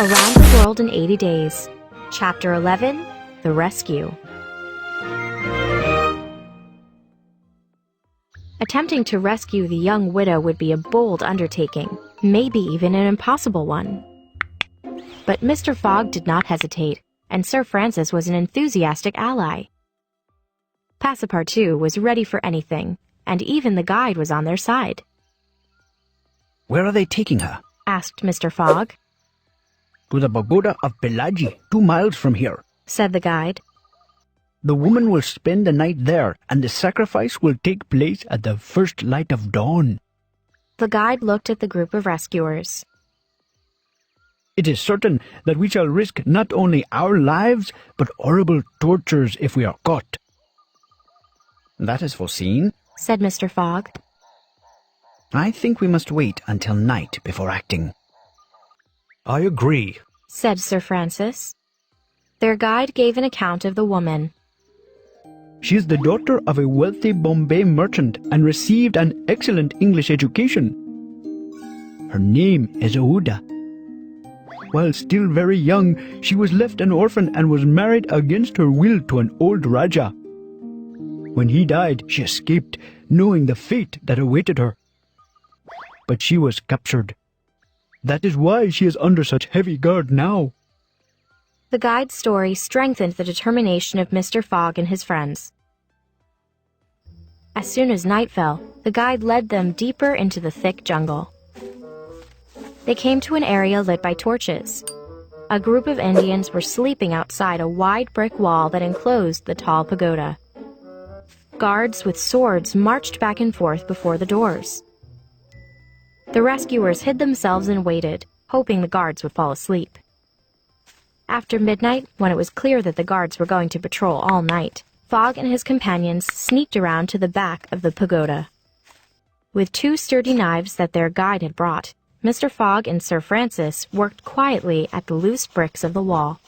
Around the World in 80 Days. Chapter 11, The Rescue. Attempting to rescue the young widow would be a bold undertaking, maybe even an impossible one. But Mr. Fogg did not hesitate, and Sir Francis was an enthusiastic ally. Passepartout was ready for anything, and even the guide was on their side. "Where are they taking her?" asked Mr. Fogg. "To the pagoda of Pelagi, 2 miles from here," said the guide. "The woman will spend the night there, and the sacrifice will take place at the first light of dawn." The guide looked at the group of rescuers. "It is certain that we shall risk not only our lives, but horrible tortures if we are caught." "That is foreseen," said Mr. Fogg. "I think we must wait until night before acting." "I agree," said Sir Francis. Their guide gave an account of the woman. "She is the daughter of a wealthy Bombay merchant and received an excellent English education. Her name is Aouda. While still very young, she was left an orphan and was married against her will to an old Raja. When he died, she escaped, knowing the fate that awaited her. But she was captured. That is why she is under such heavy guard now." The guide's story strengthened the determination of Mr. Fogg and his friends. As soon as night fell, the guide led them deeper into the thick jungle. They came to an area lit by torches. A group of Indians were sleeping outside a wide brick wall that enclosed the tall pagoda. Guards with swords marched back and forth before the doors. The rescuers hid themselves and waited, hoping the guards would fall asleep. After midnight, when it was clear that the guards were going to patrol all night, Fogg and his companions sneaked around to the back of the pagoda. With 2 sturdy knives that their guide had brought, Mr. Fogg and Sir Francis worked quietly at the loose bricks of the wall.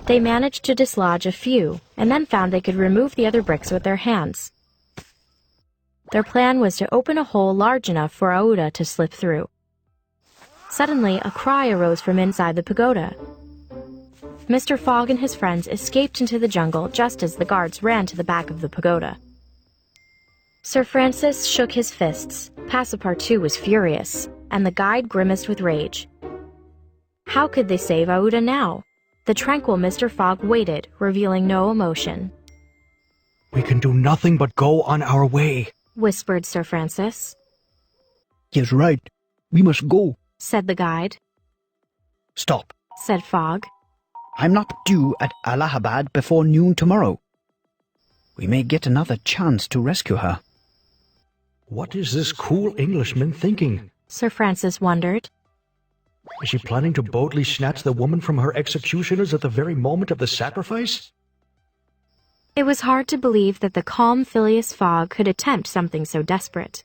They managed to dislodge a few, and then found they could remove the other bricks with their hands. Their plan was to open a hole large enough for Aouda to slip through. Suddenly, a cry arose from inside the pagoda. Mr. Fogg and his friends escaped into the jungle just as the guards ran to the back of the pagoda. Sir Francis shook his fists, Passepartout was furious, and the guide grimaced with rage. How could they save Aouda now? The tranquil Mr. Fogg waited, revealing no emotion. "We can do nothing but go on our way," whispered Sir Francis. "He is right. We must go," said the guide. "Stop," said Fogg. "I'm not due at Allahabad before noon tomorrow. We may get another chance to rescue her." "What is this cool Englishman thinking?" Sir Francis wondered. "Is she planning to boldly snatch the woman from her executioners at the very moment of the sacrifice?" It was hard to believe that the calm Phileas Fogg could attempt something so desperate.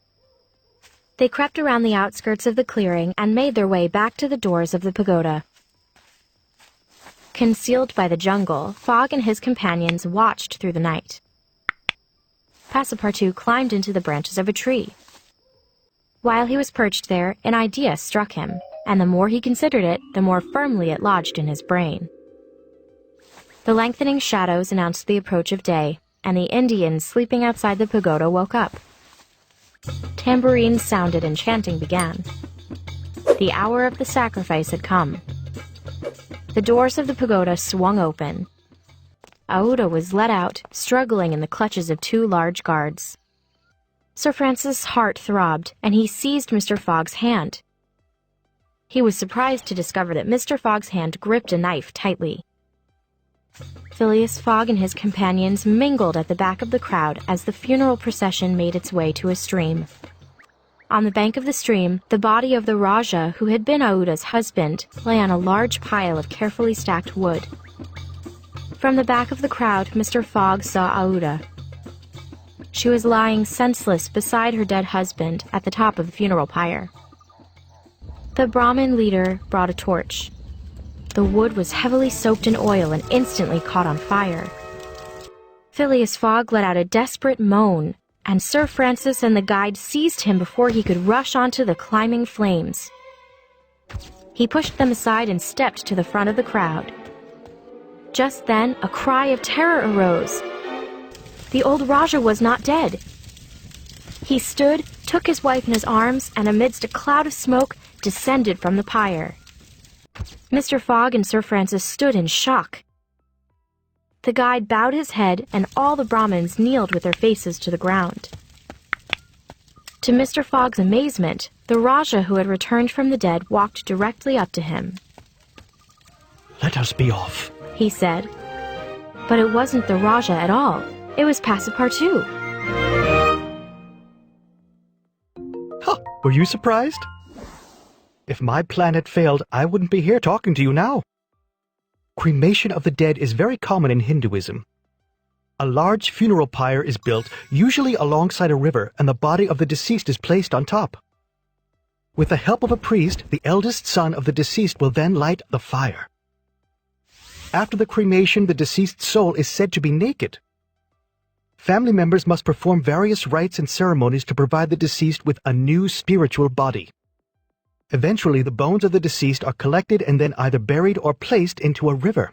They crept around the outskirts of the clearing and made their way back to the doors of the pagoda. Concealed by the jungle, Fogg and his companions watched through the night. Passepartout climbed into the branches of a tree. While he was perched there, an idea struck him, and the more he considered it, the more firmly it lodged in his brain. The lengthening shadows announced the approach of day, and the Indians sleeping outside the pagoda woke up. Tambourines sounded and chanting began. The hour of the sacrifice had come. The doors of the pagoda swung open. Aouda was let out, struggling in the clutches of 2 large guards. Sir Francis' heart throbbed, and he seized Mr. Fogg's hand. He was surprised to discover that Mr. Fogg's hand gripped a knife tightly. Phileas Fogg and his companions mingled at the back of the crowd as the funeral procession made its way to a stream. On the bank of the stream, the body of the Raja, who had been Aouda's husband, lay on a large pile of carefully stacked wood. From the back of the crowd, Mr. Fogg saw Aouda. She was lying senseless beside her dead husband at the top of the funeral pyre. The Brahmin leader brought a torch. The wood was heavily soaked in oil and instantly caught on fire. Phileas Fogg let out a desperate moan, and Sir Francis and the guide seized him before he could rush onto the climbing flames. He pushed them aside and stepped to the front of the crowd. Just then, a cry of terror arose. The old Raja was not dead. He stood, took his wife in his arms, and amidst a cloud of smoke, descended from the pyre. Mr. Fogg and Sir Francis stood in shock. The guide bowed his head, and all the Brahmins kneeled with their faces to the ground. To Mr. Fogg's amazement, the Raja who had returned from the dead walked directly up to him. "Let us be off," he said. But it wasn't the Raja at all. It was Passepartout. Huh, were you surprised? If my plan had failed, I wouldn't be here talking to you now. Cremation of the dead is very common in Hinduism. A large funeral pyre is built, usually alongside a river, and the body of the deceased is placed on top. With the help of a priest, the eldest son of the deceased will then light the fire. After the cremation, the deceased's soul is said to be naked. Family members must perform various rites and ceremonies to provide the deceased with a new spiritual body. Eventually, the bones of the deceased are collected and then either buried or placed into a river.